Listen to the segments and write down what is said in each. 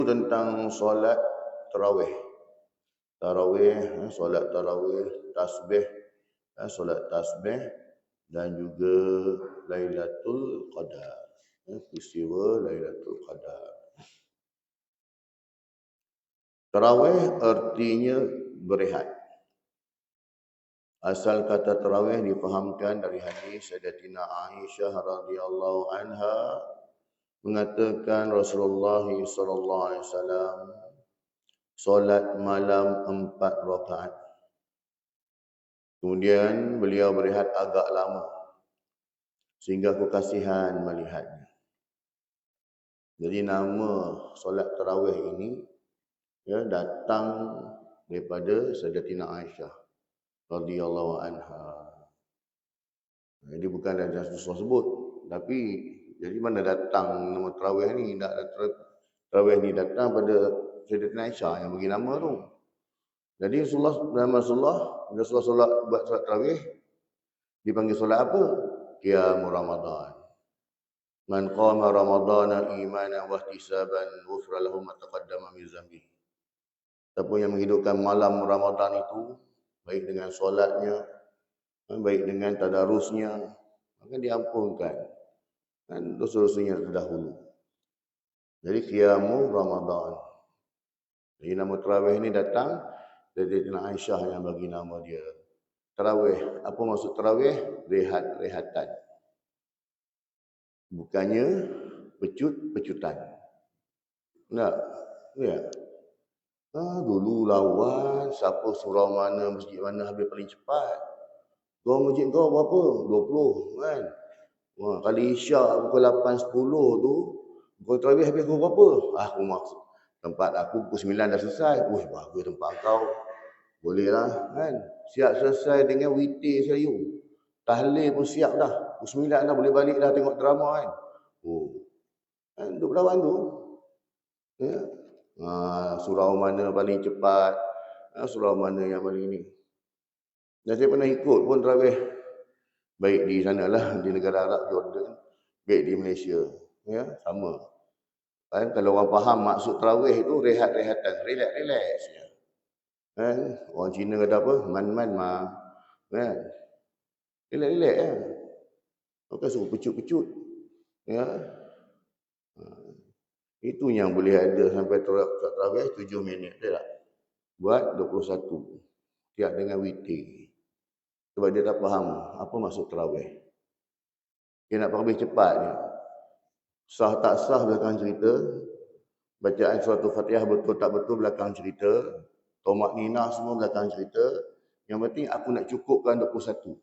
Tentang solat tarawih. Solat tarawih, tasbih, solat tasbih dan juga Lailatul Qadar. Peristiwa Lailatul Qadar. Tarawih artinya berehat. Asal kata tarawih difahamkan dari hadis Sayyidatina Aisyah radhiyallahu anha mengatakan Rasulullah sallallahu alaihi wasallam solat malam 4 rakaat. Kemudian beliau berehat agak lama sehingga aku kasihan melihatnya. Jadi nama solat tarawih ini datang daripada Sayyidatina Aisyah radhiyallahu anha. Jadi bukan dari Rasulullah sebut, tapi jadi mana datang nama tarawih ni? Tarawih ni datang pada Sayyidatina Aisyah yang bagi nama tu. Jadi Rasulullah solat buat solat tarawih dipanggil solat apa? Qiyam Ramadan. Man qama Ramadana imanan wa ihtisaban ghufra lahu ma taqaddama min dhanbihi. Siapa yang menghidupkan malam Ramadan itu baik dengan solatnya, baik dengan tadarusnya, maka diampunkan dan dosa-dosanya terdahulu. Jadi Qiyamu Ramadan. Jadi nama tarawih ini datang dari Aisyah yang bagi nama dia. Tarawih, apa maksud tarawih? Rehat-rehatan. Bukannya pecut-pecutan. Enggak. Ya. Dulu lawan siapa surau mana, masjid mana habis paling cepat. Kau masjid kau berapa? 20 kan. Kali Isyak pukul 8.10 tu, kau tarawih habis pukul berapa? Aku maksud tempat aku pukul 9 dah selesai. Bagus tempat kau. Bolehlah kan. Siap selesai dengan witir sayu. Tahlil pun siap dah. Pukul 9 dah boleh balik dah tengok drama kan. Kan duduk lawan tu. Ya. Surau mana paling cepat, surau mana yang paling ini. Dan saya pernah ikut pun tarawih baik di sanalah di negara Arab Jordan, baik di Malaysia, ya sama. Kan kalau orang faham maksud tarawih itu rehat-rehatan, relax ya. Kan orang Cina kata apa? Man mah. Kan? Relax ya. Bukan suruh pecut-pecut. Ya. Itu yang boleh ada sampai tarawih 7 minit, betul tak? Buat 21. Tiap dengan witir. Sebab dia tak faham apa maksud tarawih. Dia nak lebih cepat ni. Sah tak sah belakang cerita. Bacaan suatu Fatihah betul tak betul belakang cerita. Tomak ninah semua belakang cerita. Yang penting aku nak cukupkan 21.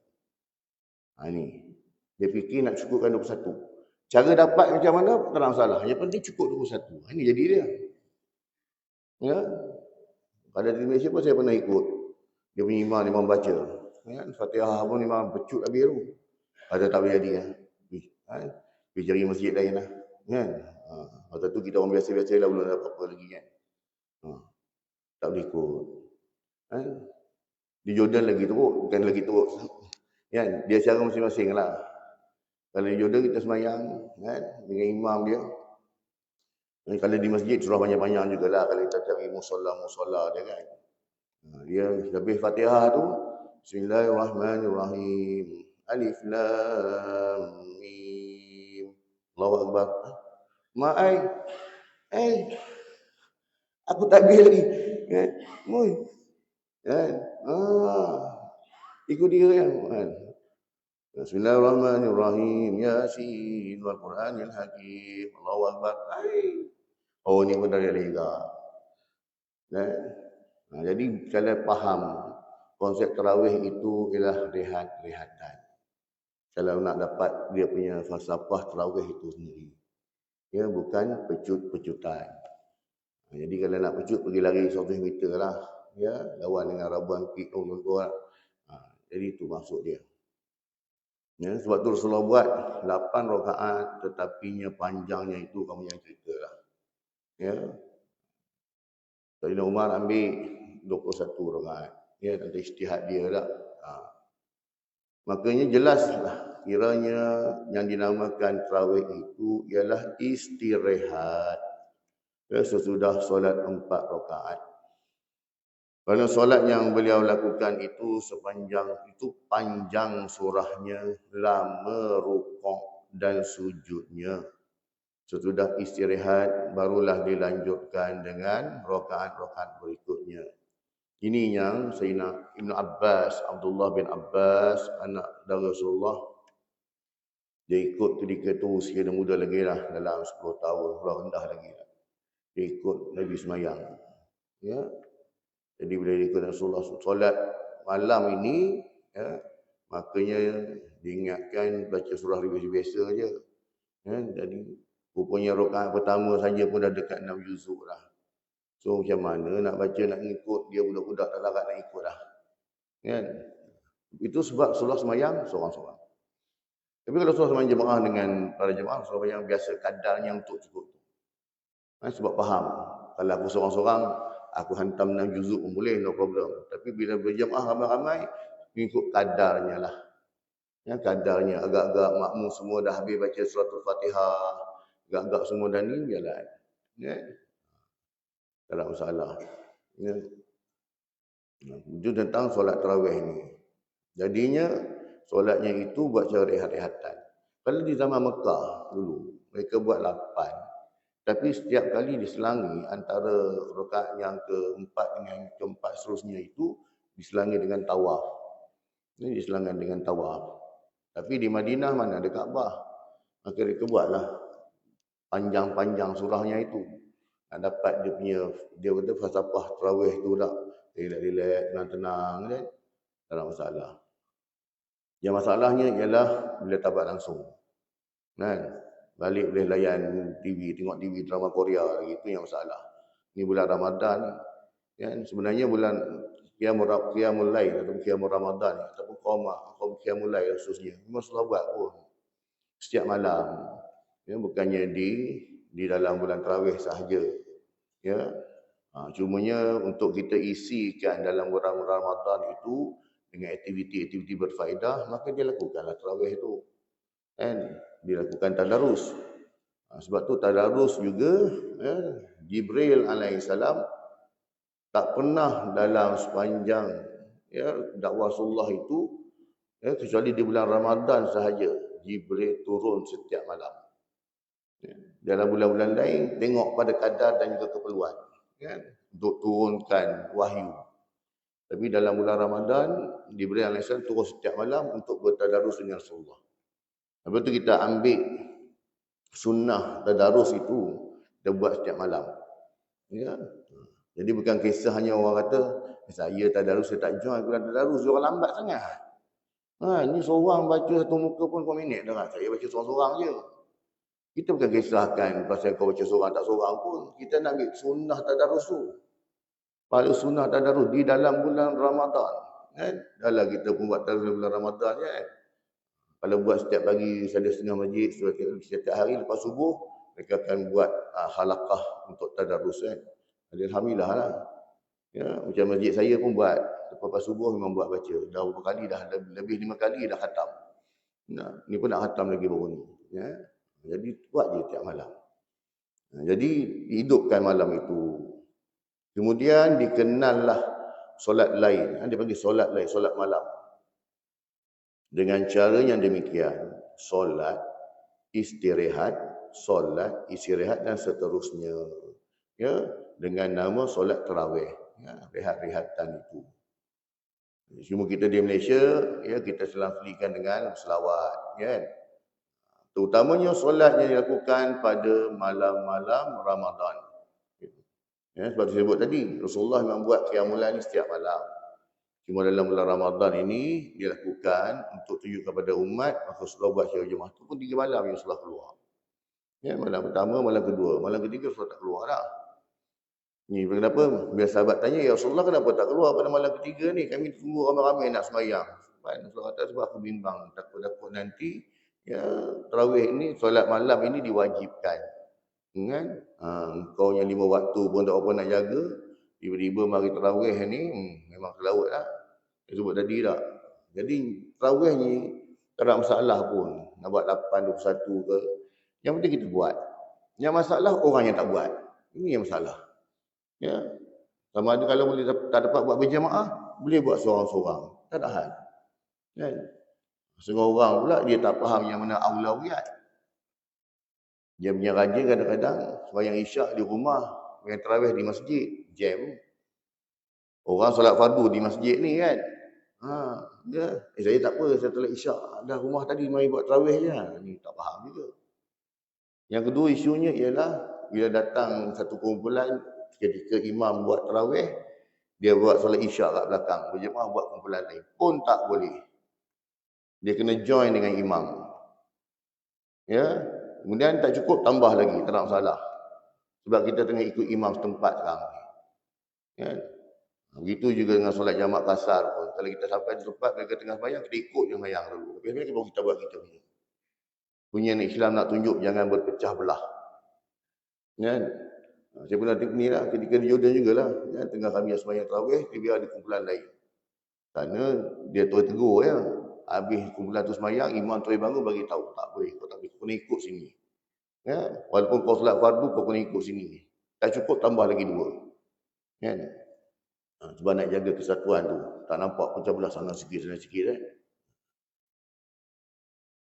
Ni. Dia fikir nak cukupkan 21. Cara dapat macam mana tak ada masalah. Yang penting cukup 21. Ini jadi dia. Ya. Pada di Malaysia pun saya pernah ikut. Dia punya imam baca. Kan Fatihah pun memang pecut habis tu. Ada tak boleh jadi kan. Pergi cari masjid lain lah. Kan. Waktu tu kita orang biasa-biasa lah belum ada apa-apa lagi kan. Tak boleh ikut. Kan. Di Jordan lagi teruk, bukan lagi teruk. Kan. Dia cara masing-masing lah. Kalau di Jordan kita semayang kan dengan imam dia. Dan kalau di masjid surah banyak-banyak jugalah kalau kita cari musola dia kan. Dia habis Fatihah tu Bismillahirrahmanirrahim. Alif Lam Mim. Allahu Akbar. Aku takbir lagi. Kan? Mui. Kan? Ikut dia kan. Bismillahirrahmanirrahim. Yasin wal Qur'anil Hakim. Allahu Akbar. Ni pun dari lega. Kan? Jadi kalau faham konsep tarawih itu ialah rehat-rehatan. Kalau nak dapat dia punya falsafah tarawih itu sendiri. Ya, bukan pecut-pecutan. Jadi kalau nak pecut pergi lari 100 meter lah. Ya, lawan dengan rabuan pik tuan-tuan. Jadi itu maksud dia. Ya, sebab tu Rasulullah buat 8 rakaat tetapinya panjangnya itu kamu yang cerita lah. Ya. Sayyidina Umar ambil 21 rakaat. Ya, nanti ijtihad dia lah. Makanya jelaslah kiranya yang dinamakan tarawih itu ialah istirahat. sesudah solat 4 rakaat. Kerana solat yang beliau lakukan itu panjang surahnya, lama rukuk dan sujudnya. Sesudah istirahat barulah dilanjutkan dengan rakaat-rakaat berikutnya. Ini yang Sayyidina Ibn Abbas, Abdullah bin Abbas, anak dari Rasulullah, dia ikut ketika itu usia dia muda lagi lah, dalam 10 tahun, rendah lagi lah. Dia ikut Nabi semayang. Ya. Jadi bila dia ikut Rasulullah solat malam ini, ya, makanya diingatkan baca surah biasa-biasa aja. Ya, jadi rupanya rakaat pertama saja pun dah dekat 6 juzuk dah. So macam mana nak baca, nak ikut, dia budak-budak tak larat nak ikut dah. Kan? Itu sebab solat semayang seorang-seorang. Tapi kalau solat semayang jemaah dengan para jemaah, solat semayang biasa kadarnya untuk cukup. Sebab faham, kalau aku seorang-seorang, aku hantam 6 juzuk pun boleh, no problem. Tapi bila berjemaah ramai-ramai, mengikut kadarnya lah. Ya, kadarnya, agak-agak makmum semua dah habis baca suratul Fatihah, agak-agak semua dah ni, jalan. Ya. Tak ada masalah. Ya. Itu tentang solat tarawih ni. Jadinya, solatnya itu buat cara rehat-rehatan. Kalau di zaman Mekah dulu, mereka buat 8. Tapi setiap kali diselangi antara rakaat yang keempat dengan keempat seterusnya itu diselangi dengan tawaf. Ini diselangi dengan tawaf. Tapi di Madinah mana ada Kaabah. Maka mereka buatlah panjang-panjang surahnya itu. Nak dapat dia kata falsafah tarawih tu tak. Relax-relax, tenang-tenang kan. Tak ada masalah. Yang masalahnya ialah bila tabat langsung. Kan? Balik boleh layan TV, tengok TV drama Korea lagi, itu yang masalah. Ini bulan Ramadan ni. Kan? Sebenarnya bulan Qiyamul Lail atau Qiyamul Ramadan ataupun Qiyamul Lail khususnya. Memang sudah buat pun. Setiap malam. Ya, bukannya di dalam bulan tarawih sahaja. Ya. Cumanya untuk kita isikan dalam bulan Ramadan itu dengan aktiviti-aktiviti berfaedah, maka dia lakukanlah tarawih itu. Kan? Dilakukan tadarus. Sebab tu tadarus juga, ya, Jibril alaihissalam tak pernah dalam sepanjang, ya, dakwah Rasulullah itu, ya, kecuali di bulan Ramadan sahaja Jibril turun setiap malam. Ya, dalam bulan-bulan lain tengok pada kadar dan juga keperluan, ya, untuk turunkan wahyu. Tapi dalam bulan Ramadan Jibril alaihissalam turun setiap malam untuk bertadarus dengan Rasulullah. Lepas tu kita ambil sunnah tadarus itu, kita buat setiap malam. Ya. Jadi bukan kisah hanya orang kata, saya tadarus, saya tak join bulan tadarus, orang lambat sangat. Ni seorang baca satu muka pun 4 minit dah. Saya baca seorang-seorang je. Kita bukan kisahkan pasal kau baca seorang tak seorang pun. Kita nak ambil sunnah tadarus tu. Pahala sunnah tadarus di dalam bulan Ramadan. Kan? Dalam kita pun buat tadarus bulan Ramadan kan. Kalau buat setiap pagi ada setengah masjid, setiap hari lepas subuh, mereka akan buat halaqah untuk tadarus kan. Alhamdulillah lah. Ya, macam masjid saya pun buat. Lepas subuh memang buat baca. Dah berapa kali dah, lebih 5 kali dah khatam. Nah, ni pun nak khatam lagi baru ni. Ya. Jadi buat je tiap malam. Jadi hidupkan malam itu. Kemudian dikenallah solat lain. Dia panggil solat lain, solat malam. Dengan cara yang demikian, solat, istirahat, dan seterusnya. Ya, dengan nama solat tarawih. Ya, rehat-rehatan itu. Cuma kita di Malaysia, ya, kita selaflikan dengan selawat. Ya. Terutamanya solat yang dilakukan pada malam-malam Ramadan. Ya, seperti saya sebut tadi, Rasulullah memang buat qiyamul lail setiap malam. Cuma dalam bulan Ramadan ini dilakukan untuk tunjuk kepada umat, maka Rasulullah buat secara jemaah itu pun 3 malam yang Rasulullah keluar. Ya, malam pertama, malam kedua. Malam ketiga Rasulullah tak keluar dah. Ni kenapa? Bila sahabat tanya, ya Rasulullah kenapa tak keluar pada malam ketiga ni? Kami tunggu ramai-ramai nak semayang. Rasulullah kata sebab aku bimbang. Takut-takut nanti, ya, tarawih ini, solat malam ini diwajibkan. Kan? Kau yang 5 waktu pun tak apa nak jaga. Tiba-tiba mari tarawih ni, memang kelawat lah. Saya sebut tadi tak. Jadi tarawih ni tak ada masalah pun. Nak buat 8, 21 ke. Yang penting kita buat. Yang masalah orang yang tak buat. Ini yang masalah. Ya. Sama ada kalau boleh tak dapat buat berjamaah, boleh buat seorang-seorang. Tak ada hal. Kan? Seorang pula dia tak faham yang mana aulawiyat. Dia punya rajin kadang-kadang sembahyang isyak di rumah, sembahyang tarawih di masjid, jam. Orang solat fardu di masjid ni kan. Ha, dia, saya tak apa, saya solat isyak dah rumah tadi mari buat tarawih je. Ni tak faham juga. Yang kedua isunya ialah bila datang satu kumpulan ketika imam buat tarawih, dia buat solat isyak kat belakang, berjemaah buat kumpulan lain pun tak boleh. Dia kena join dengan imam. Ya. Kemudian tak cukup tambah lagi, tak nak masalah. Sebab kita tengah ikut imam setempat sekarang ni. Ya. Begitu juga dengan solat jamak kasar pun. Kalau kita sampai di tempat mereka tengah sembahyang, kita ikut je sembahyang dulu. Tapi sebenarnya baru kita buat kita punya. Punya Islam nak tunjuk jangan berpecah belah. Kan? Saya pernah ni lah, ketika di Jordan jugalah. Ya, tengah kami sembahyang tarawih, dia ada kumpulan lain. Kerana dia tegur ya. Habis kumpulan tu sembahyang, imam tu bangun bagi tahu tak boleh, kau tak boleh, kau kena ikut sini. Ya, walaupun kau solat fardu, kau kena ikut sini. Tak cukup tambah lagi dua. Kan? Sebab nak jaga kesatuan tu. Tak nampak pecah belah sana sikit kan.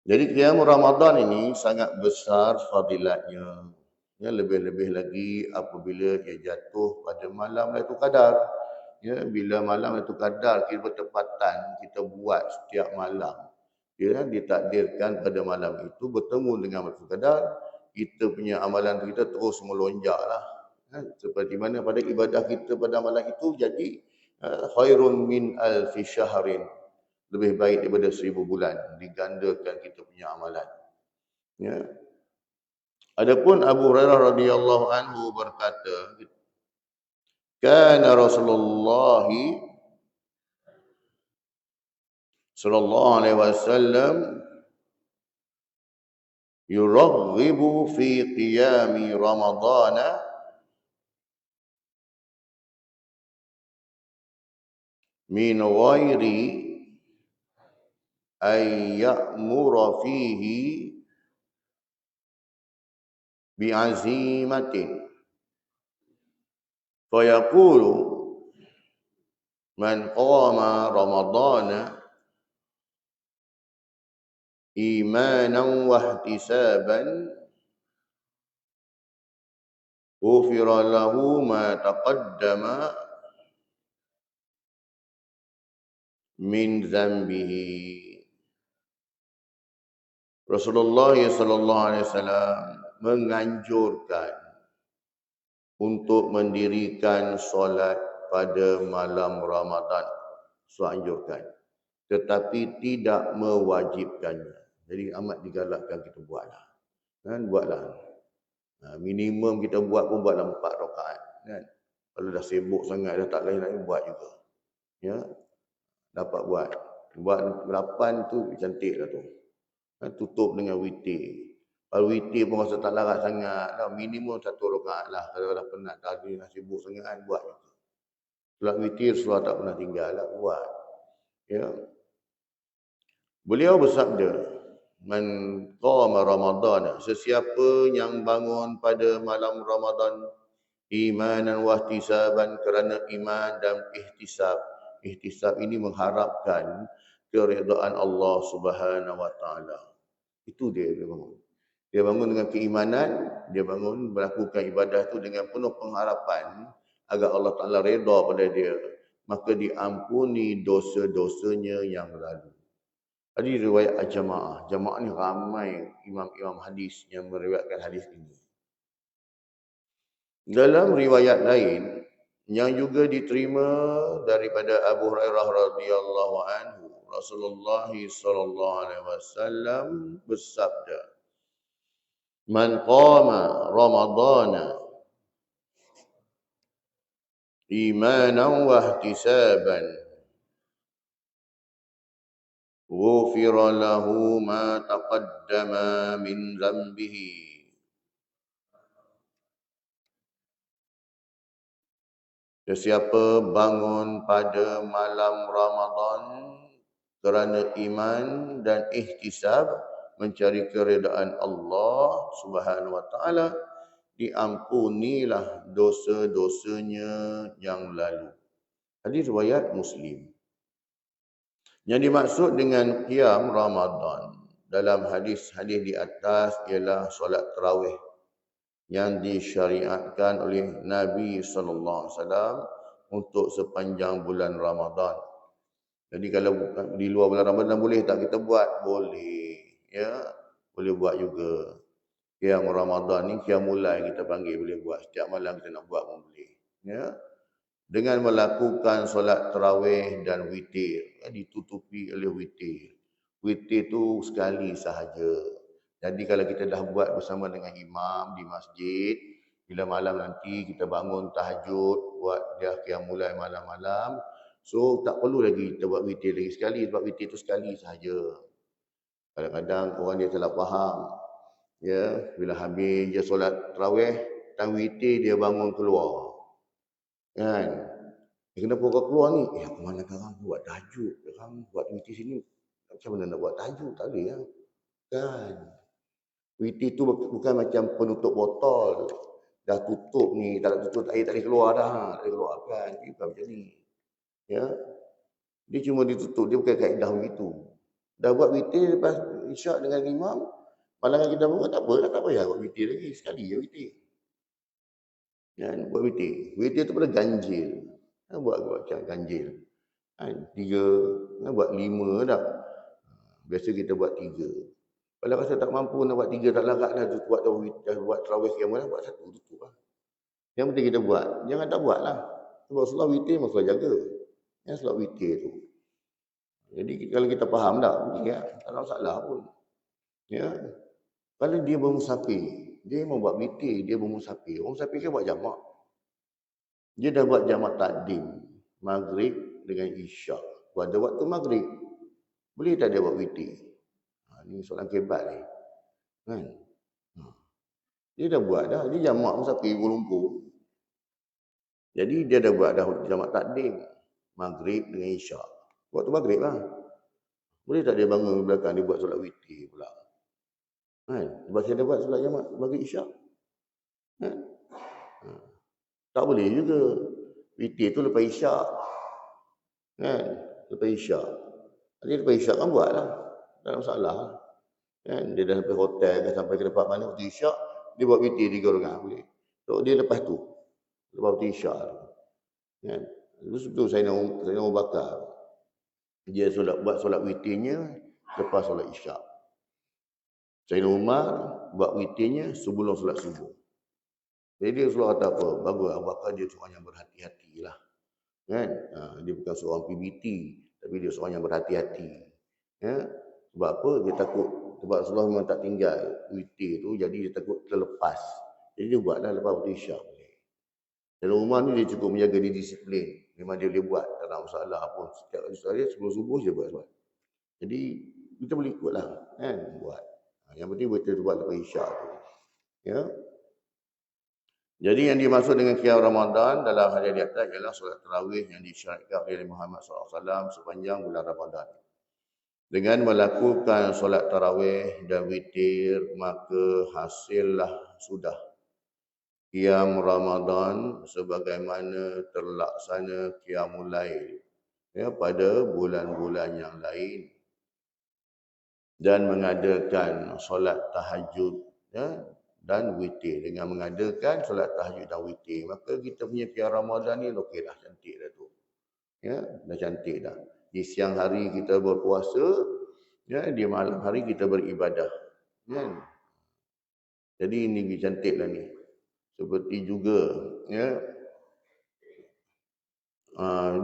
Jadi qiyam Ramadan ini sangat besar fadilatnya. Ya, lebih-lebih lagi apabila ia jatuh pada malam Lailatul Qadar. Ya, bila malam Lailatul Qadar kita bertepatan, kita buat setiap malam. Ya, ditakdirkan pada malam itu bertemu dengan Lailatul Qadar, kita punya amalan kita terus melonjaklah. Ya, seperti mana pada ibadah kita pada malam itu jadi khairun min alfi syahrin. Lebih baik daripada 1000 bulan. Digandakan kita punya amalan. Ya. Adapun Abu Hurairah radhiyallahu anhu berkata, kana Rasulullah sallallahu alaihi wasallam yuraghibu fi qiyami Ramadana min ghairi ay ya'mura fihi bi'azimatin fa yaqulu man qama ramadana imanan wa ihtisaban ghufira lahu ma taqaddama min dzambihi. Rasulullah sallallahu alaihi wasallam menganjurkan untuk mendirikan solat pada malam Ramadan. Anjurkan, tetapi tidak mewajibkannya. Jadi amat digalakkan kita buatlah. Kan, buatlah. Minimum kita buat pun buatlah 4 rakaat. Kan? Kalau dah sibuk sangat dah tak lain-lain buat juga. Ya, dapat buat. Buat 8 tu cantiklah tu. Tutup dengan witir. Kalau witir pun rasa tak larat sangat, dah minimum 1 rakaat lah. Kalau dah penat tadi dah sibuk sangat kan, buat juga. Solat witir Rasulullah tak pernah tinggal lah, buat. Ya. Beliau bersabda, man qama Ramadan, sesiapa yang bangun pada malam Ramadan imanan wa ihtisaban, kerana iman dan ihtisab. Ihtisab ini mengharapkan keredaan Allah Subhanahu wa taala. Itu dia bangun. Dia bangun dengan keimanan, dia bangun melakukan ibadah itu dengan penuh pengharapan agar Allah Taala redha pada dia, maka diampuni dosa-dosanya yang lalu. Ada riwayat jamaah. Jamaah ni ramai imam-imam hadis yang meriwayatkan hadis ini. Dalam riwayat lain yang juga diterima daripada Abu Hurairah radhiyallahu anhu, Rasulullah sallallahu alaihi wasallam bersabda, man qama Ramadana imanan wa ihtisaban ghufira lahu ma taqaddama min dhanbihi. Sesiapa bangun pada malam Ramadan kerana iman dan ihtisab, mencari keredaan Allah Subhanahu wa taala, diampunilah dosa-dosanya yang lalu. Hadis riwayat Muslim. Yang dimaksud dengan qiyam Ramadan dalam hadis-hadis di atas ialah solat tarawih yang disyariatkan oleh Nabi SAW untuk sepanjang bulan Ramadan. Jadi kalau di luar bulan Ramadan boleh tak kita buat? Boleh. Ya, boleh buat juga. Qiyam Ramadan ni qiyam mulai kita panggil, boleh buat. Setiap malam kita nak buat pun boleh. Ya. Dengan melakukan solat tarawih dan witir, ditutupi oleh witir. Witir tu sekali sahaja. Jadi kalau kita dah buat bersama dengan imam di masjid, bila malam nanti kita bangun tahajud, buat dia qiyam mulai malam-malam, so tak perlu lagi kita buat witir lagi sekali, sebab witir tu sekali sahaja. Kadang-kadang orang dia salah faham. Ya, bila habis dia solat tarawih, tang witir dia bangun keluar. Kan? Kenapa kau keluar ni? Aku mana sekarang buat tahajud. Sekarang buat witir sini. Macam mana nak buat tahajud? Tak boleh kan? Kan? Witir tu bukan macam penutup botol. Dah tutup ni, tak ada tutup air tak boleh keluar dah. Tak boleh keluar kan? Dia bukan macam ni. Ya? Dia cuma ditutup, dia bukan kaedah begitu. Dah buat witir lepas isyak dengan imam, malam kita buat tak apa, tak payah buat witir lagi. Sekali je witir. Ya, buat witir. Witir tu pada ganjil. Buat macam ganjil. Kan? 3, buat 5 dah. Biasa kita buat 3. Kalau rasa tak mampu nak buat 3 tak larat dah, buat tarawih qiyam buat 1 tutup lah. Yang penting kita buat. Jangan tak buat lah. Sebab solat witir masalah jaga. Ya, solat witir tu. Jadi kalau kita faham tak, ya, tak ada masalah pun. Ya. Kalau dia bermusafir, dia mau buat witir, dia bermusafir. Orang musafir kan buat jamak. Dia dah buat jamak takdim, maghrib dengan isyak. Pada waktu maghrib, boleh tak dia buat witir? Ini soalan kebat ni. Kan? Dia dah buat dah. Dia jamak musafir Kuala Lumpur. Jadi dia dah buat dah jamak takdim, maghrib dengan isyak. Waktu maghrib lah. Boleh tak dia bangun belakang, dia buat solat witir pula? Kan? Sebab saya dah buat solat jamak maghrib isyak. Kan? Tak boleh juga. Witir tu lepas isyak. Kan? Lepas isyak. Nanti lepas isyak kan buat lah. Tak ada masalah. Kan? Dia dah sampai hotel kan, sampai ke tempat mana waktu isyak, dia buat witir 3 orang boleh. So, dia lepas tu. Lepas waktu isyak. Kan? Itu saya nak bakar. Dia buat solat witirnya lepas solat isyak. Sayyidina Umar buat witirnya sebelum solat subuh. Jadi dia Rasulullah kata apa? Bagus Abu Bakar dia seorang yang berhati-hati lah. Kan? Dia bukan seorang PBT, tapi dia seorang yang berhati-hati. Ya? Sebab apa? Dia takut. Sebab Rasulullah memang tak tinggal witir tu, jadi dia takut terlepas. Jadi dia buatlah lepas waktu isyak. Dan Umar ni dia cukup menjaga dia disiplin. Memang dia boleh buat, tak ada masalah pun. Setiap hari sebelum subuh dia buat. Jadi kita boleh ikutlah, kan? Buat. Yang penting betul buat lepas isyak tu. Ya. Jadi yang dimaksud dengan qiyam Ramadan dalam hadis di atas ialah solat tarawih yang disyariatkan oleh Muhammad SAW sepanjang bulan Ramadan. Dengan melakukan solat tarawih dan witir, maka hasillah sudah qiyam Ramadan sebagaimana terlaksana qiyamul lail, ya, pada bulan-bulan yang lain, dan mengadakan solat tahajud, ya, dan witir. Dengan mengadakan solat tahajud dan witir, maka kita punya qiyam Ramadan ni okeylah, cantik dah tu. Ya, dah cantik dah. Di siang hari kita berpuasa, ya, di malam hari kita beribadah. Ya. Jadi ini cantiklah ni. Seperti juga, ya,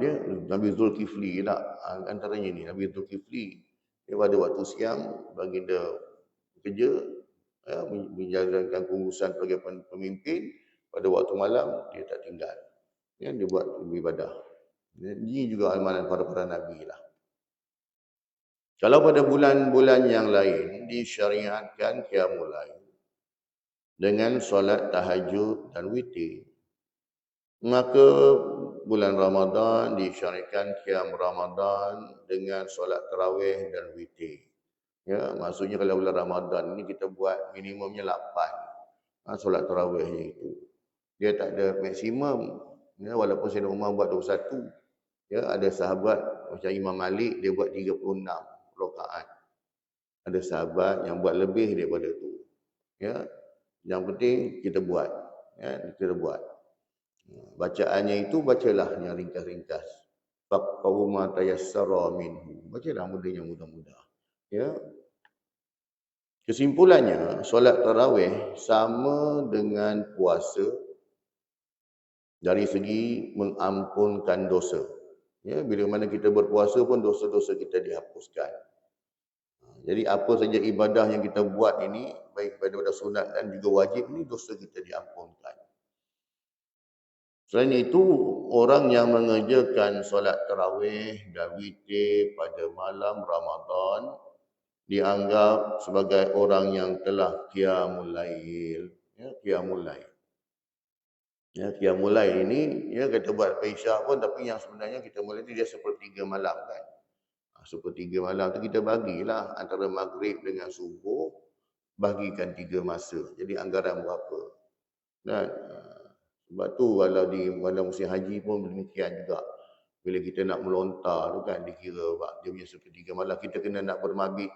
dia Nabi Zulkifli tak, antaranya ni Nabi Zulkifli, dia pada waktu siang baginda bekerja, ya, menjalankan pengurusan sebagai pemimpin. Pada waktu malam dia tak tinggal, ya, dia buat ibadah. Ini juga amalan para nabi lah. Kalau pada bulan-bulan yang lain disyariatkan qiyamul lail dengan solat tahajud dan witir, maka bulan Ramadan disyariatkan qiyam Ramadan dengan solat tarawih dan witir. Ya, maksudnya kalau bulan Ramadan ni kita buat minimumnya 8. solat tarawihnya itu. Dia tak ada maksimum. Ya, walaupun Sayyidina Umar buat 21. Ya, ada sahabat macam Imam Malik dia buat 36 rakaat. Ada sahabat yang buat lebih daripada tu. Ya, yang penting kita buat. Ya, kita buat. Bacaannya itu bacalah yang ringkas-ringkas. Faqahu ma tayassara minhu. Bacalah benda yang mudah-mudah. Ya. Kesimpulannya, solat tarawih sama dengan puasa dari segi mengampunkan dosa. Ya, bila mana kita berpuasa pun dosa-dosa kita dihapuskan. Jadi apa saja ibadah yang kita buat ini, baik pada sunat dan juga wajib, ini dosa kita diampunkan. Selain itu, orang yang mengerjakan solat tarawih dan witir pada malam Ramadan dianggap sebagai orang yang telah qiyamul lail. Ya, qiyamul lail. Ya, qiyamul lail ini, ya kita buat Isyak pun, tapi yang sebenarnya kita mulai dia sepertiga malam kan. Sepertiga malam tu kita bagilah antara maghrib dengan subuh, bagikan 3 masa. Jadi anggaran berapa? Dan sebab tu kalau di musim haji pun demikian juga. Bila kita nak melontar tu kan dikira dia punya sepertiga malam, kita kena nak bermabit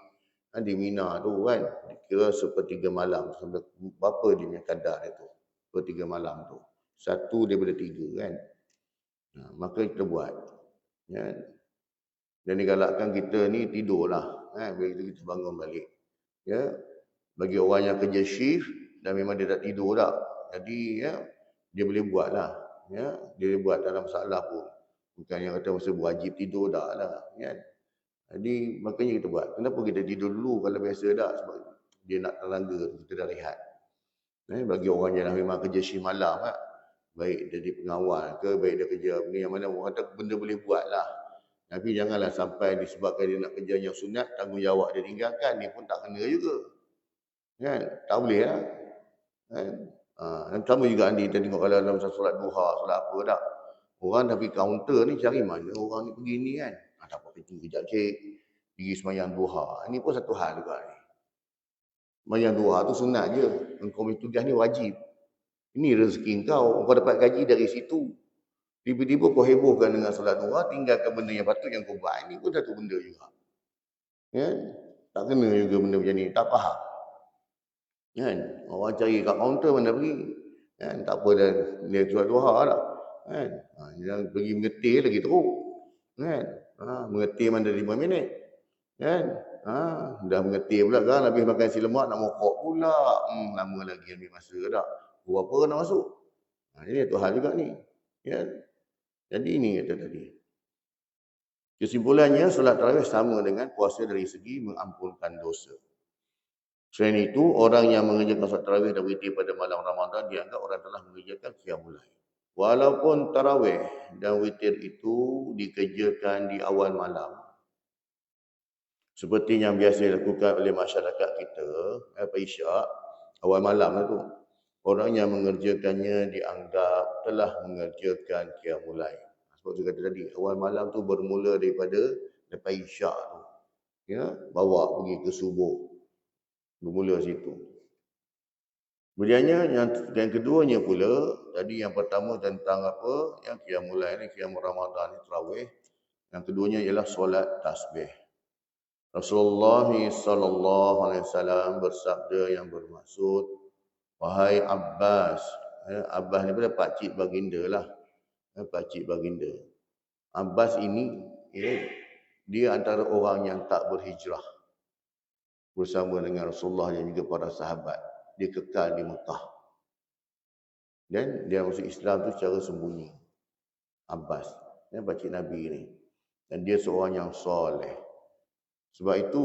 di Mina tu kan, dikira sepertiga malam. Sampai berapa dia punya kadar itu? Sepertiga malam tu. 1 daripada 3 kan. Maka kita buat. Ya. Dan digalakkan kita ni tidurlah. Bila kita bangun balik. Ya. Bagi orang yang kerja shift dan memang dia tak tidur dah. Jadi ya, dia boleh buat lah. Ya, dia boleh buat, tak ada masalah pun. Bukan yang kata masa wajib tidur dah lah. Kan? Jadi makanya kita buat. Kenapa kita tidur dulu kalau biasa dah? Sebab dia nak tenaga, kita dah rehat. Bagi orang yang memang kerja shift malam, baik dia di pengawal ke, baik dia kerja yang mana orang kata benda boleh buat lah. Tapi janganlah sampai disebabkan dia nak kerja yang sunat, tanggungjawab dia tinggalkan, dia pun tak kena juga. Kan? Tak boleh lah. Kan? Sama juga Andi, kita tengok kalau dalam solat duha, solat apa tak. Orang dah pergi kaunter ni cari mana orang ni pergi ni kan. Tak apa, pergi kejap cik. Pergi semayang duha. Ini pun satu hal juga ni. Semayang duha tu sunat je. Engkau punya tugas ni wajib. Ini rezeki kau. Kau dapat gaji dari situ. Tiba-tiba kau hebohkan dengan solat duha, tinggalkan benda yang patut yang kau buat. Ini pun satu benda juga. Ya? Tak kena juga benda macam ni. Tak faham. Kan? Orang cari kat kaunter mana pergi. Kan? Tak apa dah. Dia solat duha lah. Kan? Yang pergi mengetir lagi teruk. Kan? Mengetir mana 5 minit. Kan? Dah mengetir pula kan. Habis makan nasi lemak nak mokok pula. Lama lagi ambil masa tak. Berapa nak masuk. Jadi itu hal juga ni. Ya. Jadi ini kata tadi. Kesimpulannya, solat tarawih sama dengan puasa dari segi mengampunkan dosa. Selain itu, orang yang mengerjakan solat tarawih dan witir pada malam Ramadan dianggap orang telah mengerjakan qiyamul lail. Walaupun tarawih dan witir itu dikerjakan di awal malam, seperti yang biasa dilakukan oleh masyarakat kita, Isyak, awal malam itu, orang yang mengerjakannya dianggap telah mengerjakan qiyamul lail. Sebab saya kata tadi, awal malam tu bermula daripada lepas Isyak tu. Ya, bawa pergi ke subuh. Bermula situ. Kemudiannya yang keduanya pula, tadi yang pertama tentang apa? Yang qiyamul lail ni, qiyamul Ramadan ni, tarawih. Yang keduanya ialah solat tasbih. Rasulullah sallallahu alaihi wasallam bersabda yang bermaksud, wahai Abbas. Abbas ni pada pakcik baginda lah. Pakcik baginda. Abbas ini, dia antara orang yang tak berhijrah bersama dengan Rasulullah dan juga para sahabat. Dia kekal di Mekah. Dan dia masuk Islam tu secara sembunyi. Abbas, pakcik Nabi ni. Dan dia seorang yang soleh. Sebab itu,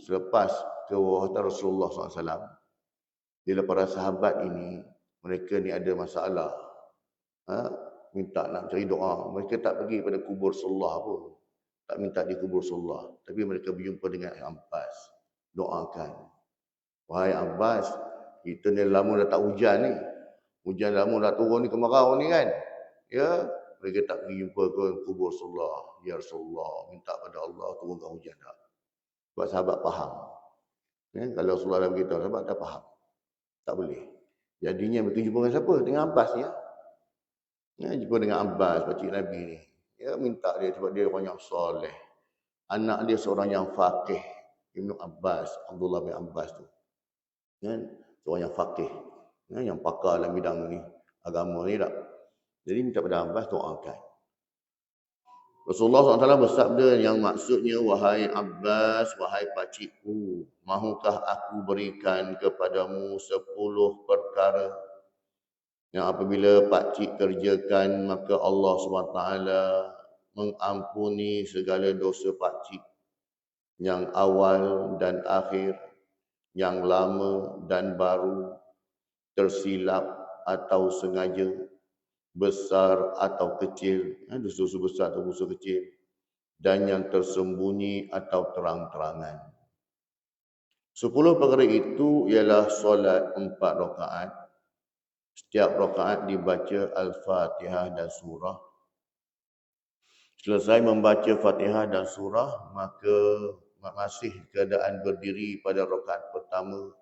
selepas kewafatan Rasulullah SAW, bila para sahabat ini, mereka ni ada masalah. Minta nak cari doa. Mereka tak pergi pada kubur Rasulullah pun. Tak minta di kubur Rasulullah. Tapi mereka berjumpa dengan Abbas. Doakan. Wahai Abbas, kita ni lama dah tak hujan ni. Hujan lama dah turun ni, kemarau ni kan. Ya, mereka tak pergi jumpa ke kubur Rasulullah. Ya Rasulullah, minta pada Allah turunkan hujan tak. Sebab sahabat faham. Ya, kalau Rasulullah dah beritahu, sahabat dah faham. Tak boleh. Jadinya berjumpa dengan siapa? Dengan Abbas ya. Jumpa dengan Abbas, pakcik Nabi ni. Ya, minta dia sebab dia orang yang soleh. Anak dia seorang yang faqih. Ibnu Abbas, Abdullah bin Abbas tu. Kan? Seorang yang faqih. Yang pakar dalam bidang ni. Agama ni tak. Jadi minta pada Abbas doakan. Rasulullah SAW bersabda yang maksudnya, wahai Abbas, wahai pakcikku, mahukah aku berikan kepadamu 10 perkara yang apabila pakcik kerjakan, maka Allah SWT mengampuni segala dosa pakcik yang awal dan akhir, yang lama dan baru, tersilap atau sengaja, besar atau kecil, dosa-dosa besar atau dosa kecil, dan yang tersembunyi atau terang-terangan. 10 perkara itu ialah solat 4 rakaat. Setiap rakaat dibaca Al-Fatihah dan surah. Selesai membaca Fatihah dan surah, maka masih keadaan berdiri pada rakaat pertama,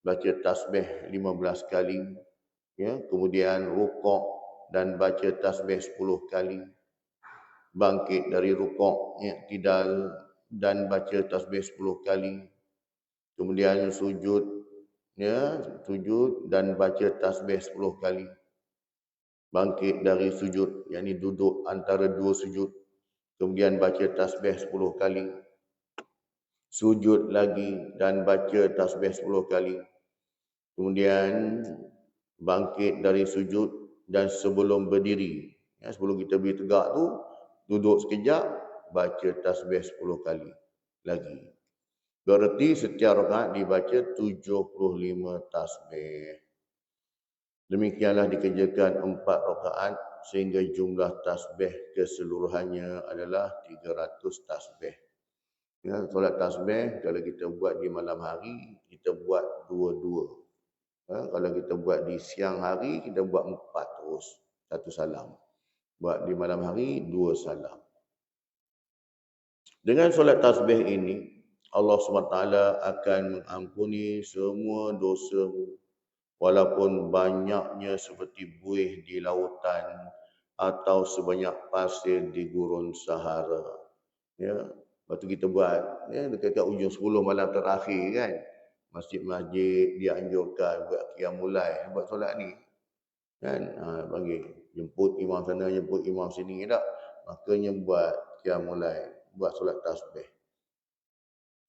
baca tasbih 15 kali, ya, kemudian rukuk dan baca tasbih 10 kali, bangkit dari rukuk, i'tidal dan baca tasbih 10 kali, kemudian sujud, ya, sujud dan baca tasbih 10 kali, bangkit dari sujud, yakni duduk antara dua sujud, kemudian baca tasbih 10 kali, sujud lagi dan baca tasbih 10 kali, kemudian bangkit dari sujud dan sebelum berdiri, ya, sebelum kita berdiri tegak tu, duduk sekejap, baca tasbih 10 kali lagi. Berarti setiap rakaat dibaca 75 tasbih. Demikianlah dikerjakan 4 rakaat sehingga jumlah tasbih keseluruhannya adalah 300 tasbih. Ya, solat tasbih kalau kita buat di malam hari, kita buat dua-dua. Kalau kita buat di siang hari, kita buat 4 terus. 1 salam. Buat di malam hari, 2 salam. Dengan solat tasbih ini, Allah SWT akan mengampuni semua dosamu, walaupun banyaknya seperti buih di lautan atau sebanyak pasir di gurun Sahara. Ya, lepas tu kita buat, ya, dekat ujung 10 malam terakhir kan, masjid-masjid dianjurkan buat qiyamulail, buat solat ni. Kan, panggil, jemput imam sana, jemput imam sini tak. Makanya buat qiyamulail, buat solat tasbih.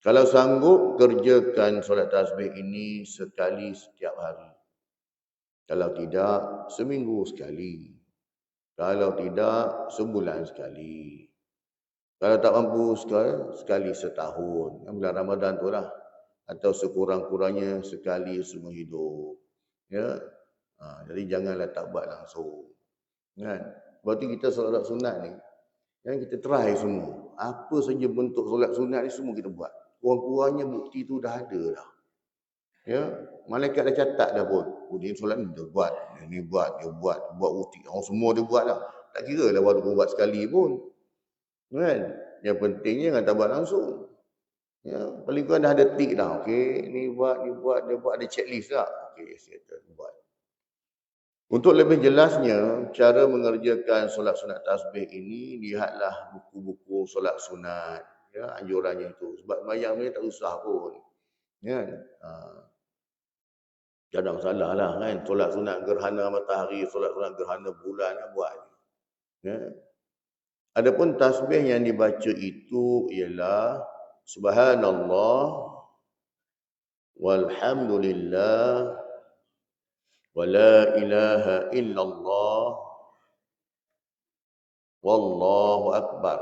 Kalau sanggup, kerjakan solat tasbih ini sekali setiap hari. Kalau tidak, seminggu sekali. Kalau tidak, sebulan sekali. Kalau tak mampu, sekali setahun. Bulan Ramadan tu lah. Atau sekurang-kurangnya sekali semua hidup. Ya. Jadi janganlah tak buat langsung. Kan? Berarti kita solat sunat ni, yang kita try semua. Apa saja bentuk solat sunat ni semua kita buat. Kurang-kurangnya bukti tu dah ada dah. Ya, malaikat dah catat dah pun. Dia solat ni dia buat, dia buat bukti. Orang semua dia buat lah. Tak kira lah waktu buat sekali pun. Kan? Yang pentingnya jangan tak buat langsung. Ya, paling kurang dah ada tik dah. Okey, ni buat, dia buat ada checklist tak? Okey, settle buat. Untuk lebih jelasnya, cara mengerjakan solat sunat tasbih ini, lihatlah buku-buku solat sunat. Ya, anjurannya itu. Sebab bayang ni tak usah pun. Ya, tak ada masalah lah kan. Solat sunat gerhana matahari, solat sunat gerhana bulan, buat. Ya. Adapun tasbih yang dibaca itu ialah Subhanallah, walhamdulillah, wa la ilaha illallah, wallahu akbar.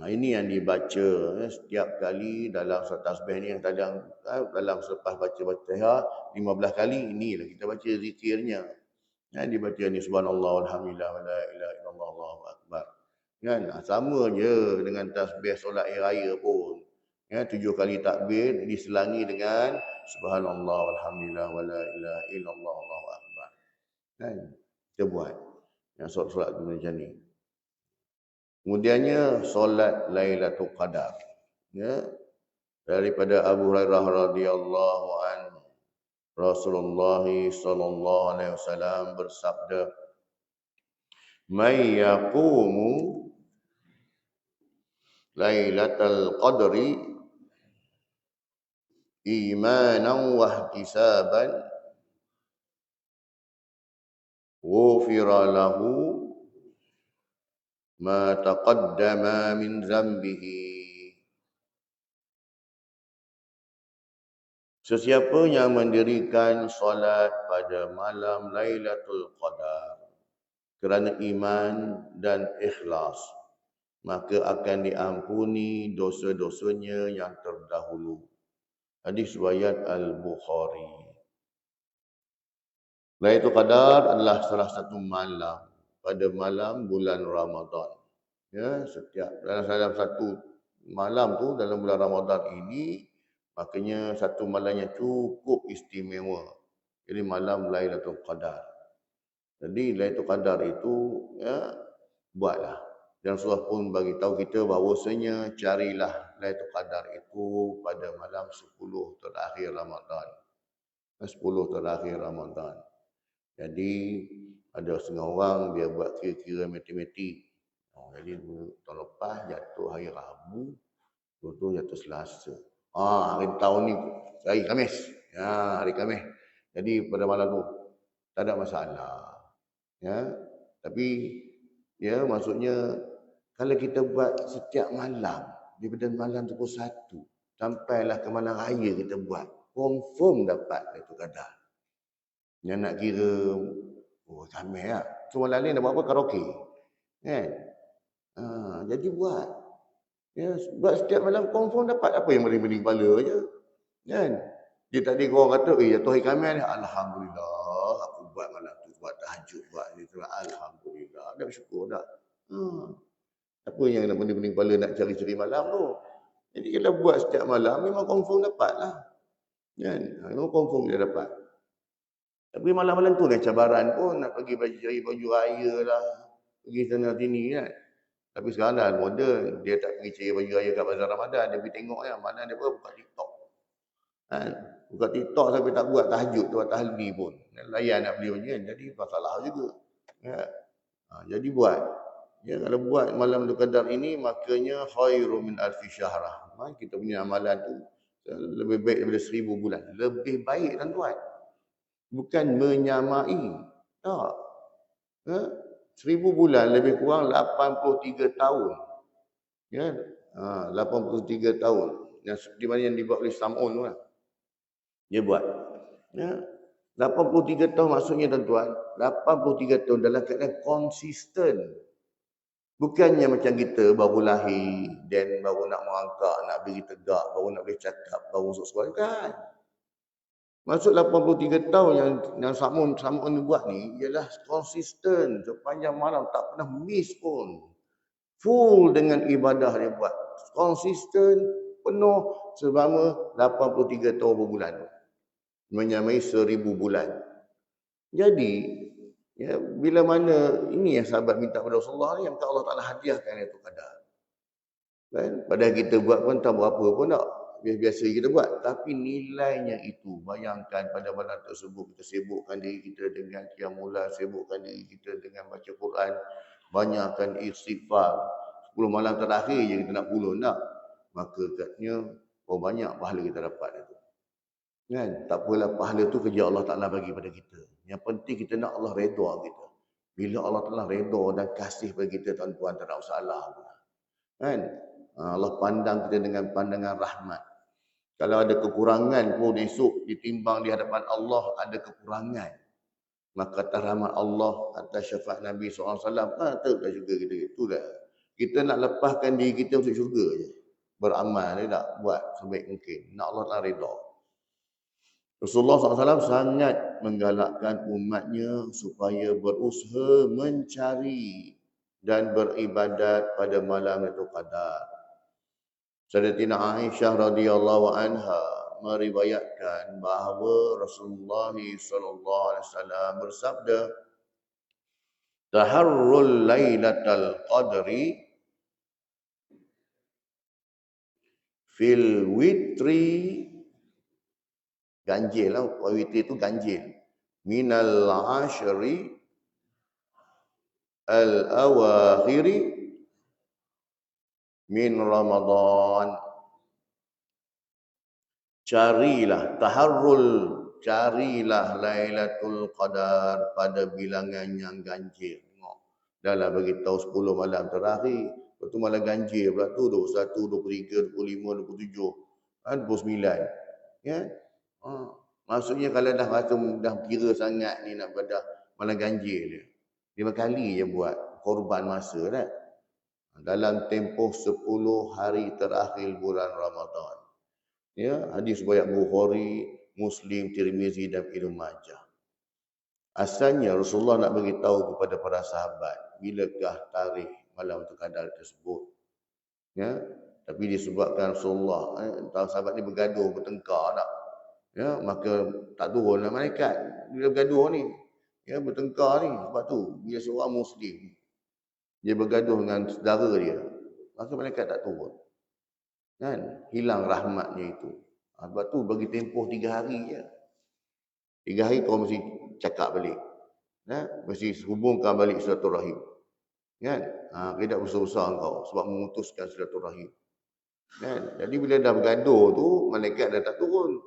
Ini yang dibaca setiap kali dalam solat tasbih ni, yang dalam selepas baca Fatihah 15 kali, inilah kita baca zikirnya. Dibaca ni subhanallah walhamdulillah wa la ilaha illallah wallahu akbar. Kan, sama je dengan tasbih solat air raya pun. 7 kali takbir diselangi dengan subhanallah walhamdulillah wa la ilaha illallah wallahu akbar. Kan, kita buat yang solat-solat tu macam ni. Kemudiannya solat Lailatul Qadar. Ya, daripada Abu Hurairah radhiyallahu anhu, Rasulullah sallallahu alaihi wasallam bersabda, "May yaqumu lailatal qadri imanan wa ihtisaban ghufira lahu ma taqaddama min zambihi." Sesiapa yang mendirikan solat pada malam Lailatul Qadar kerana iman dan ikhlas, maka akan diampuni dosa-dosanya yang terdahulu. Hadis riwayat Al-Bukhari. Lailatul Qadar adalah salah satu malam pada malam bulan Ramadan. Ya, setiap dalam satu malam tu dalam bulan Ramadan ini, makanya satu malam yang cukup istimewa. Jadi malam Lailatul Qadar. Jadi Lailatul Qadar itu ya buatlah. Dan Rasulullah pun bagi tahu kita bahawasanya carilah Lailatul Qadar itu pada malam 10 terakhir Ramadan. 10 terakhir Ramadan. Jadi ada setengah orang dia buat kira-kira matematik. Jadi tahun lepas jatuh hari Rabu, tu jatuh Selasa. Hari tahun ni hari Khamis. Ya, hari Khamis. Jadi pada malam tu tak ada masalah. Ya. Tapi ya maksudnya kalau kita buat setiap malam daripada malam 21 sampailah ke malam raya kita buat, confirm dapat itu kadar. Yang nak kira Khamis lah. Cuma lain dah buat apa karaoke. Kan? Jadi buat. Ya, buat setiap malam confirm dapat. Apa yang bening-bening kepala je. Kan? Dia tadi korang kata, jatuh hari Khamis ni, Alhamdulillah, aku buat malam tu, buat tahajud, buat ni tu. Alhamdulillah, dah bersyukur dah. Apa yang nak bening-bening kepala nak cari-cari malam tu. Jadi kalau buat setiap malam, memang confirm dapat lah. Kan? Memang confirm dia dapat. Tapi malam-malam tu kan cabaran pun, nak pergi cari baju raya lah. Pergi sana sini kan. Tapi sekarang dah moden, dia tak pergi cari baju raya kat bazar Ramadan, dia pergi tengok ya, mana dia buka TikTok. Kan? Buka TikTok sampai tak buat tahajud, buat tahlil pun. Layan nak beli baju kan, jadi masalah juga. Ya. Jadi buat. Ya, kalau buat malam Lailatul Qadar ini, makanya khairu min alfi syahrah. Kita punya amalan tu lebih baik daripada 1000 bulan. Lebih baik tuan-tuan. Bukan menyamai. Tak. Ya. 1000 bulan lebih kurang 83 tahun. Ya, 83 tahun. Yang di mana yang dibuat oleh Sam'un tu lah. Dia buat. Ya. 83 tahun maksudnya tuan-tuan, 83 tahun dalam keadaan konsisten. Bukannya macam kita baru lahir, dan baru nak merangkak, nak berdiri tegak, baru nak boleh cakap, baru masuk sekolah. Bukan. Maksud 83 tahun yang Sam'un buat ni ialah konsisten sepanjang malam, tak pernah miss pun. Full dengan ibadah dia buat. Konsisten, penuh selama 83 tahun berbulan. Menyamai 1000 bulan. Jadi, ya, bila mana ini yang sahabat minta pada Rasulullah ni, yang Allah Ta'ala hadiahkan itu kadar. Kan? Padahal kita buat pun tak berapa pun tak. Biasa kita buat. Tapi nilainya itu. Bayangkan pada malam tersebut kita sibukkan diri kita dengan qiyamul, sibukkan diri kita dengan baca Quran. Banyakkan istighfar. 10 malam terakhir je kita nak pulun tak. Maka katanya, banyak pahala kita dapat itu. Kan? Tak apalah pahala tu kerja Allah Ta'ala bagi pada kita. Yang penting kita nak Allah redha kita. Bila Allah Ta'ala redha dan kasih pada kita, tuan-tuan, tak ada masalah. Kan? Allah pandang kita dengan pandangan rahmat. Kalau ada kekurangan pun esok ditimbang di hadapan Allah ada kekurangan. Maka atas rahmat Allah, atas syafaat Nabi SAW, tetaplah syurga kita. Itulah. Kita nak lepaskan diri kita masuk syurga je. Beramal, dia tak buat sebaik mungkin. Nak Allah Ta'ala redha. Rasulullah SAW sangat menggalakkan umatnya supaya berusaha mencari dan beribadat pada malam Lailatul Qadar. Sayyidatina Aisyah radhiyallahu anha meriwayatkan bahawa Rasulullah sallallahu alaihi wasallam bersabda, "Taharrul lailatal qadri fil witri Ganjil lah. Witir itu ganjil. Minal ashri al-awakhiri min Ramadan. Carilah, carilah Lailatul Qadar pada bilangan yang ganjil. Tengok. Dah lah bagi tahu 10 malam terakhir. Lepas tu malam ganjil pula tu 21, 23, 25, 27, 29. Ya. Ha. Maksudnya kalau dah rasa dah kira sangat ni nak pada malam ganjil dia. 5 kali je buat korban masa dah. Dalam tempoh 10 hari terakhir bulan Ramadan. Ya, hadis riwayat Bukhari, Muslim, Tirmizi dan Ibnu Majah. Asalnya Rasulullah nak bagi tahu kepada para sahabat bilakah tarikh malam Qadar tersebut. Ya, tapi disebabkan Rasulullah sahabat ni bergaduh, bertengkar tak. Ya, maka tak turunlah malaikat bila bergaduh ni. Ya, bertengkar ni sebab tu bila seorang muslim dia bergaduh dengan saudara dia, maka malaikat tak turun. Kan? Hilang rahmatnya itu. Sebab tu bagi tempoh 3 hari je. 3 hari kau mesti cakap balik. Mesti hubungkan balik silaturahim. Kan? Tidak besar-besar kau sebab memutuskan silaturahim. Kan? Jadi bila dah bergaduh tu, malaikat dah tak turun.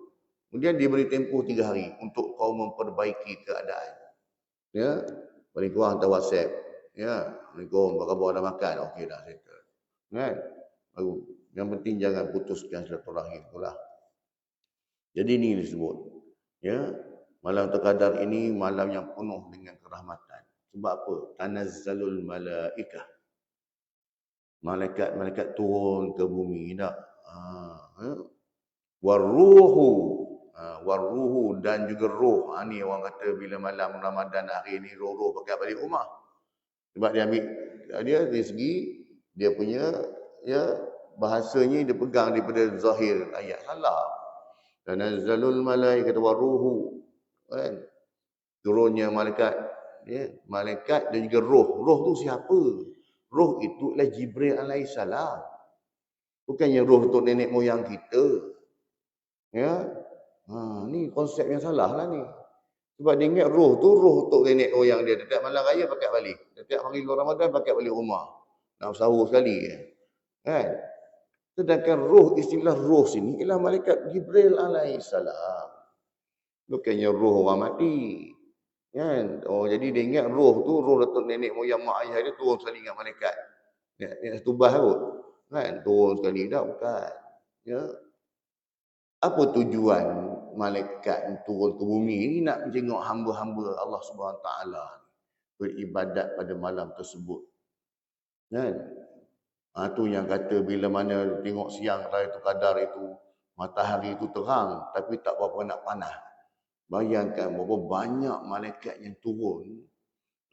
Kemudian dia beri tempoh 3 hari untuk kau memperbaiki keadaan. Ya? Paling kurang hantar WhatsApp. Ya, Assalamualaikum, apa khabar, dah makan? Okey dah, settle. Kan? Baru. Yang penting jangan putuskan silaturahim pula. Jadi ini disebut. Ya, malam Qadar ini malam yang penuh dengan kerahmatan. Sebab apa? Tanazzalul malaikah. Malaikat-malaikat turun ke bumi tak? Waruhu. Waruhu dan juga roh. Ni orang kata bila malam Ramadan hari ni roh-roh pakai balik rumah. Sebab dia ambil dia dari segi dia punya ya bahasanya dia pegang daripada zahir ayat salah. Tanazzalul malaikatu waruhu. Kan? Turunnya malaikat, ya, malaikat dan juga roh. Roh tu siapa? Roh itu adalah Jibril alaihissalam. Bukannya roh untuk nenek moyang kita. Ya. Ni konsep yang salah lah ni. Sebab dia ingat roh tu roh untuk nenek moyang dia. Setiap malam raya pakai balik. Setiap hari luar Ramadan pakai balik rumah. Nak sahur sekali. Kan? Sedangkan roh, istilah roh sini ialah malaikat Jibril alaihissalam. Bukannya roh orang mati. Kan? Jadi dia ingat roh tu, roh datuk nenek moyang mak ayah dia turun sekali dengan malaikat. Ya, tubah kot. Kan? Turun sekali dah, bukan. Ya. Apa tujuan malaikat turun ke bumi ini? Nak menjenguk hamba-hamba Allah SWT beribadat pada malam tersebut. Kan? Tu yang kata bila mana tengok siang Lailatul Qadar itu matahari itu terang tapi tak berapa nak panas. Bayangkan berapa banyak malaikat yang turun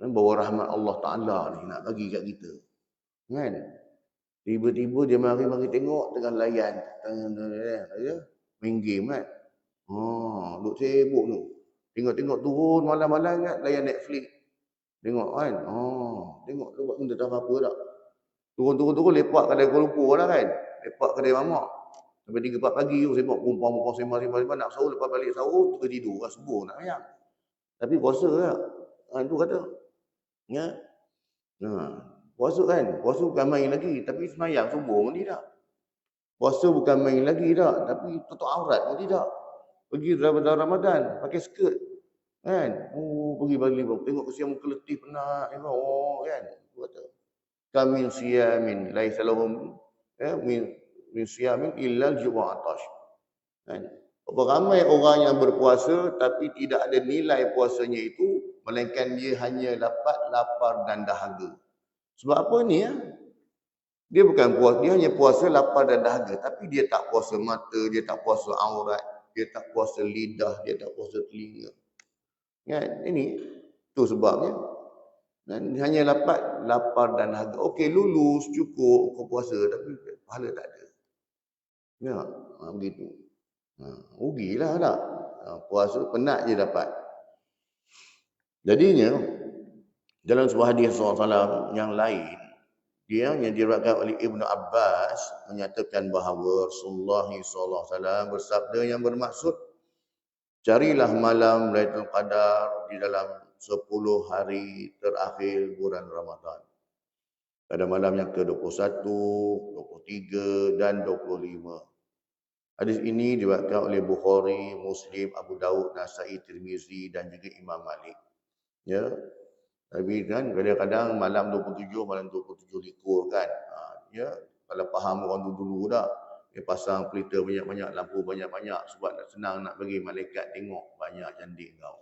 dan bawa rahmat Allah Taala ni nak bagi kat kita. Kan? Tiba-tiba dia mari tengok tengah layan ya, main game kan. Duk sibuk tu. Tengok turun malam-malam kan layan Netflix. Tengok kan. Tengok tu buat benda tak apa-apa tak. Turun lepak kedai Kuala Lumpur lah kan. Lepak kedai mamak. Sampai 3-4 pagi tu sembang perempuan sembang nak sahur, lepas balik sahur tidur kat subuh nak ayam. Tapi puasa lah. Itu kata. Ya. Puasa kan. Puasa bukan main lagi, tapi semayang subuh pun tidak. Puasa bukan main lagi tak, tapi tutup aurat pun tidak. Pergi dalam Ramadan pakai skirt. Kan? Pergi balik tengok kesian muka letih penat kan. Itu kata. Kamin siyamin laisa lahum min siyamin illa al-ju' atash. Kan? Ramai orang yang berpuasa tapi tidak ada nilai puasanya itu melainkan dia hanya dapat lapar dan dahaga. Sebab apa ni ya? Dia bukan puasa, dia hanya puasa lapar dan dahaga tapi dia tak puasa mata, dia tak puasa aurat, dia tak puasa lidah, dia tak puasa telinga. Kan? Ini tu sebabnya. Dan hanya dapat lapar dan dahaga. Okey, lulus, cukup kau puasa tapi pahala tak ada. Ya, begitu. Rugilah tak. Puasa penat je dapat. Jadinya dalam sebuah hadis SAW yang lain, dia yang diriwayatkan oleh Ibnu Abbas menyatakan bahawa Rasulullah SAW bersabda yang bermaksud Carilah malam Lailatul Qadar di dalam 10 hari terakhir bulan Ramadan. Pada malam yang ke-21, 23 dan 25. Hadis ini diriwayatkan oleh Bukhari, Muslim, Abu Daud, Nasa'i, Tirmizi dan juga Imam Malik. Ya. Tapi kan kadang-kadang malam 27, malam 27 likur kan. Ya, kalau faham orang dulu dah. Dia pasang pelita banyak-banyak, lampu banyak-banyak sebab nak senang nak bagi malaikat tengok banyak cantik kau.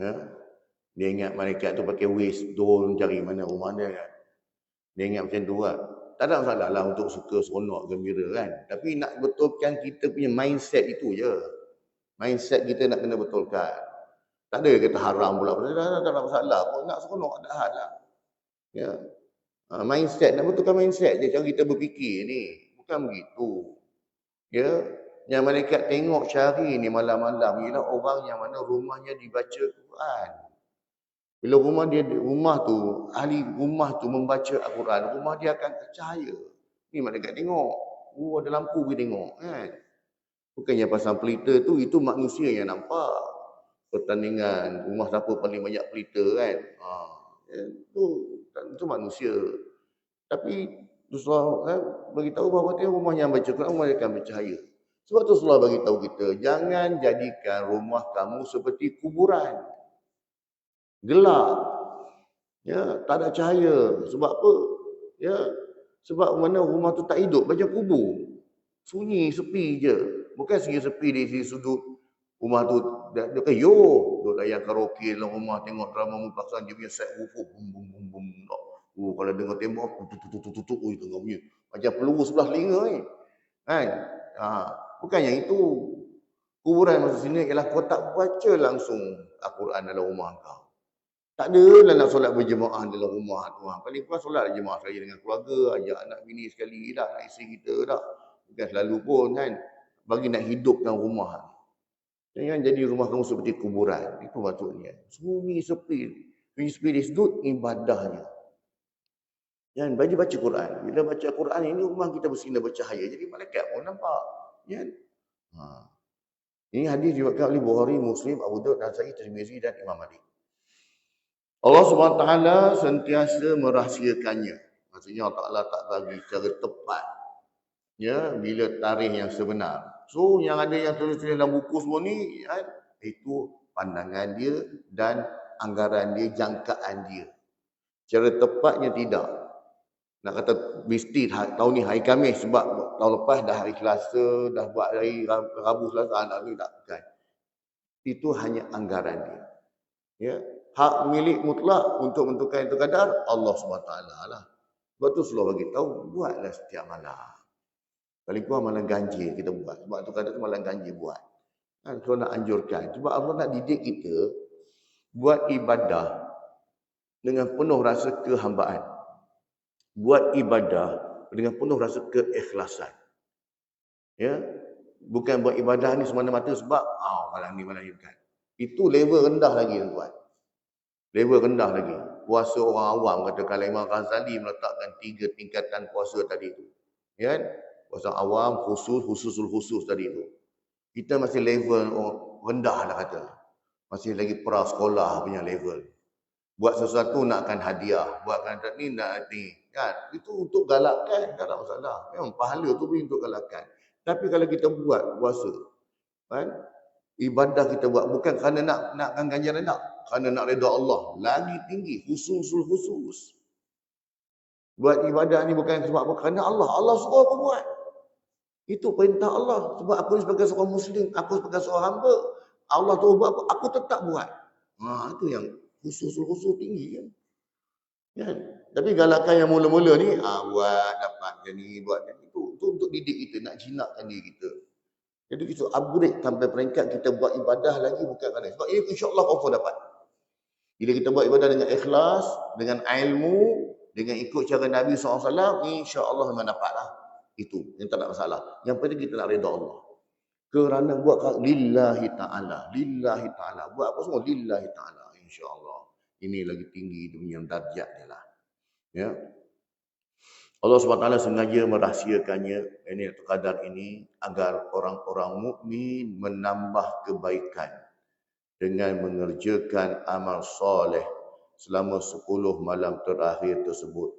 Ya. Dia ingat malaikat tu pakai waist drone cari mana rumah dia kan. Dia ingat macam tu lah. Tak ada masalah lah untuk suka seronok gembira kan. Tapi nak betulkan kita punya mindset itu je. Mindset kita nak kena betulkan. Tak ada kata haram pula. Tak ada masalah pun. Nak seronok ada hal lah. Ya. Mindset, nak betulkan mindset je. Cara kita berfikir ni. Bukan begitu. Ya. Yang malaikat tengok cari ni malam-malam. Ialah orang yang mana rumahnya dibaca Quran. Bila rumah tu, ahli rumah tu membaca Al-Quran, rumah dia akan percaya. Ni malaikat tengok. Ada lampu pergi tengok kan. Bukannya pasang pelita tu, itu manusia yang nampak. Pertandingan rumah siapa paling banyak pelita kan. Itu manusia. Tapi Rasulullah beritahu bahawa dia rumah yang baca Quran, rumah akan bercahaya. Sebab tu Rasulullah beritahu kita, jangan jadikan rumah kamu seperti kuburan. Gelap. Ya, tak ada cahaya. Sebab apa? Ya, sebab mana rumah tu tak hidup macam kubur. Sunyi, sepi je. Bukan sunyi sepi di sisi sudut rumah tu dia kayo. Duk layan karaoke dalam rumah, tengok drama mupaksan dia punya set woof bum bum bum bum. Kalau dengar tembok tutup itu tengah bunyi. Macam peluru sebelah telinga ni. Kan? Bukan yang itu. Kuburan maksud sini ialah kau tak baca langsung Al-Quran dalam rumah kau. Tak adalah nak solat berjemaah dalam rumah tu. Paling kurang solat berjemaah sekali dengan keluarga, ajak anak bini sekali dah, anak isteri kita dah. Bukan selalu pun kan. Bagi nak hidupkan rumah. Jangan jadi rumah kamu seperti kuburan. Itu maksudnya. Sunyi sepi. Sunyi sepi di sudut ibadahnya. Kan? Bagi baca Quran. Bila baca Quran ini rumah kita bersinar bercahaya. Jadi malaikat pun nampak. Kan? Ini hadis diriwayatkan oleh Bukhari, Muslim, Abu Daud, Nasa'i, Tirmizi dan Imam Malik. Allah SWT sentiasa merahsiakannya. Maksudnya Allah Ta'ala tak bagi secara tepat. Ya, bila tarikh yang sebenar. So, yang ada yang tulis-tulis dalam buku semua ni, ya, itu pandangan dia dan anggaran dia, jangkaan dia. Secara tepatnya tidak. Nak kata mesti tahun ni hari Khamis sebab tahun lepas dah hari Selasa, dah buat hari Rabu Selasa, anak ni tak bukan. Itu hanya anggaran dia. Ya. Hak milik mutlak untuk menentukan itu kadar Allah SWT lah. Sebab tu Rasulullah bagi tahu, buatlah setiap malam. Paling kurang malam ganjil kita buat. Sebab tu kadar tu malam ganjil buat. Kan kalau nak anjurkan. Sebab Allah nak didik kita buat ibadah dengan penuh rasa kehambaan. Buat ibadah dengan penuh rasa keikhlasan. Ya. Bukan buat ibadah ni semata-mata sebab malam ni bukan. Itu level rendah lagi tuan. Level rendah lagi. Puasa orang awam kata kalau Imam Ghazali meletakkan 3 tingkatan puasa tadi tu. Ya kan? Puasa awam, khusus tadi tu. Kita masih level rendah lah kata. Masih lagi pra sekolah punya level. Buat sesuatu nakkan hadiah, buatkan ni nak ni. Kan? Itu untuk galakkan, tak ada masalah. Memang pahala tu pun untuk galakkan. Tapi kalau kita buat puasa, kan? Ibadah kita buat bukan kerana nakkan ganjaran tak. Kerana nak redha Allah. Lagi tinggi. Khusus. Buat ibadah ni bukan sebab apa. Kerana Allah. Allah suruh aku buat. Itu perintah Allah. Sebab aku ni sebagai seorang Muslim. Aku sebagai seorang hamba. Allah tu buat aku tetap buat. Itu yang khusus tinggi kan. Kan? Tapi galakan yang mula-mula ni. Buat dapat je ni. Buat je ni. Itu untuk didik kita. Nak jinakkan diri kita. Jadi kita upgrade sampai peringkat kita buat ibadah lagi bukan kerana. Sebab ini insya-Allah confirm dapat. Bila kita buat ibadah dengan ikhlas, dengan ilmu, dengan ikut cara Nabi SAW, insya-Allah memang dapatlah. Itu yang tak ada masalah. Yang penting kita nak redha Allah. Kerana buat lillahi ta'ala. Buat apa semua lillahi ta'ala insya-Allah. Ini lagi tinggi dunia darjat dia lah. Ya. Allah SWT sengaja merahsiakannya Lailatul Qadar ini agar orang-orang mukmin menambah kebaikan dengan mengerjakan amal soleh selama 10 malam terakhir tersebut.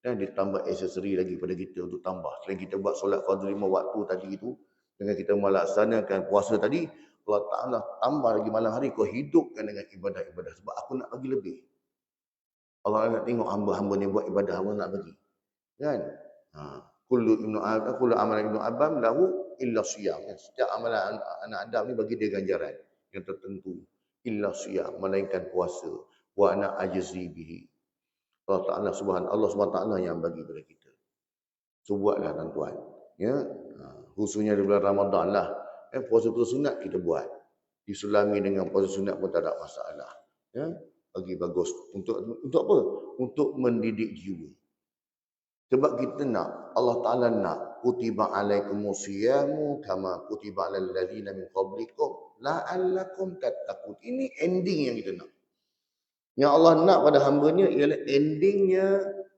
Dan ditambah aksesori lagi pada kita untuk tambah. Selain kita buat solat fardu 5 waktu tadi itu, dengan kita melaksanakan puasa tadi, Allah Ta'ala tambah lagi malam hari kau hidupkan dengan ibadah-ibadah. Sebab aku nak bagi lebih. Allah nak tengok hamba-hamba ni buat ibadah, Allah nak bagi. Kan? Kullu amalan Ibnu Adam lahu illa siyam. Setiap amalan anak Adam ni bagi dia ganjaran yang tertentu. Illa siyam, melainkan puasa. Wa ana ajzi bihi. Allah Subhanahu yang bagi kepada kita. So buatlah tuan-tuan. Ya. Khususnya di bulan Ramadan lah. Puasa sunat kita buat. Disulami dengan puasa sunat pun tak ada masalah. Ya. Bagi bagus. Untuk apa? Untuk mendidik jiwa. Sebab kita nak, Allah Ta'ala nak, kutiba alaikumus siyamu kama kutiba alal ladzina min qablikum la'allakum tattaqun. Ini ending yang kita nak. Yang Allah nak pada hamba-Nya ialah endingnya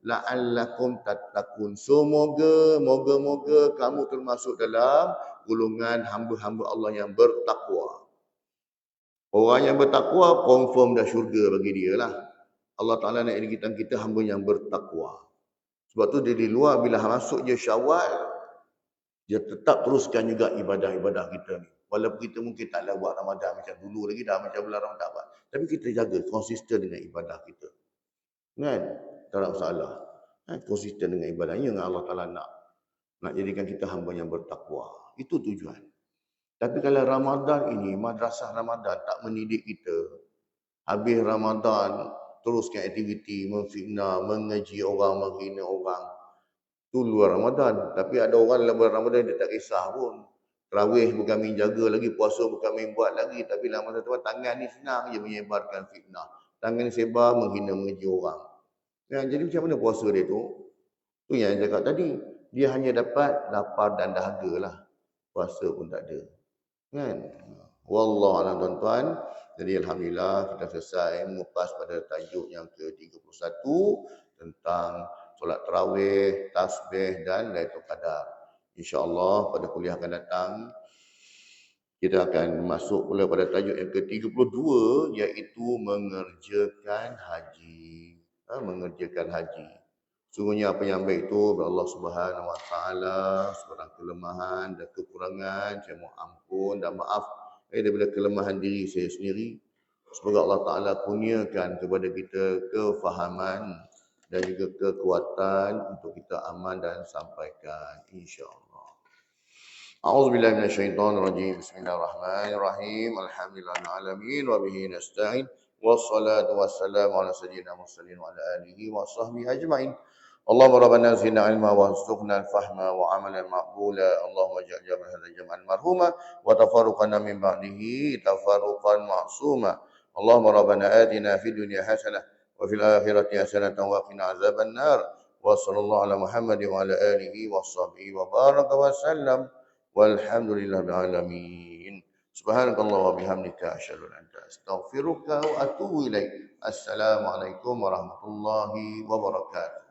la'allakum tattaqun. Moga kamu termasuk dalam golongan hamba-hamba Allah yang bertakwa. Orang yang bertakwa confirm dah syurga bagi dia lah. Allah Ta'ala nak kita hamba yang bertakwa. Sebab tu dia di luar bila masuk je Syawal, dia tetap teruskan juga ibadah-ibadah kita ni. Walaupun kita mungkin taklah buat Ramadan macam dulu lagi, dah macam bulan Ramadan buat. Tapi kita jaga konsisten dengan ibadah kita. Kan? Tak ada masalah. Konsisten dengan ibadahnya yang Allah Ta'ala nak. Nak jadikan kita hamba yang bertakwa. Itu tujuan. Tapi kalau Ramadan ini, madrasah Ramadan tak mendidik kita. Habis Ramadan, teruskan aktiviti, memfitnah, mengaji orang, menghina orang. Itu luar Ramadan. Tapi ada orang dalam bulan Ramadan dia tak kisah pun. Tarawih bukan main jaga lagi, puasa bukan main buat lagi. Tapi dalam masa tu tangan ni senang je menyebarkan fitnah. Tangan ni sebar menghina, mengaji orang. Ya, jadi macam mana puasa dia tu? Tu yang saya cakap tadi. Dia hanya dapat lapar dan dahaga lah. Puasa pun tak ada. Kan? Wallahualam tuan-tuan. Jadi alhamdulillah kita selesai mengupas pada tajuk yang ke-31 tentang solat tarawih, tasbih dan Lailatul Qadar. Insya-Allah pada kuliah akan datang kita akan masuk pula pada tajuk yang ke-32 iaitu mengerjakan haji. Mengerjakan haji. Sungguhnya apa yang baik itu Allah Subhanahu Wa Taala, sebarang kelemahan dan kekurangan saya mohon ampun dan maaf daripada kelemahan diri saya sendiri. Semoga Allah Taala kurniakan kepada kita kefahaman dan juga kekuatan untuk kita aman dan sampaikan insya-Allah. A'udzubillahi minasyaitonirrajim. Bismillahirrahmanirrahim. Alhamdulillahil alamin wa bihi nasta'in. Wassalatu wassalamu ala sayyidina Muhammadin wa ala alihi wa sahbihi ajma'in. Allahumma rabbana zidna ilma warzuqna al-fahma wa amalan maqbula. Allahumma ja'al jam'ana hadha jam'an marhuma wa tafarruqana min ba'dihi tafarruqan ma'suma. Allahumma rabbana atina fid dunya hasanah wa fil akhirati hasanatan wa qina azaban nar. Wa sallallahu ala Muhammadin wa ala alihi wa sahbihi wa baraka wa sallam. Walhamdulillahil alamin. Subhanakallah wa bihamdika asyhadu an la ilaha illa anta astaghfiruka wa atubu ilaik. Assalamualaikum warahmatullahi wabarakatuh.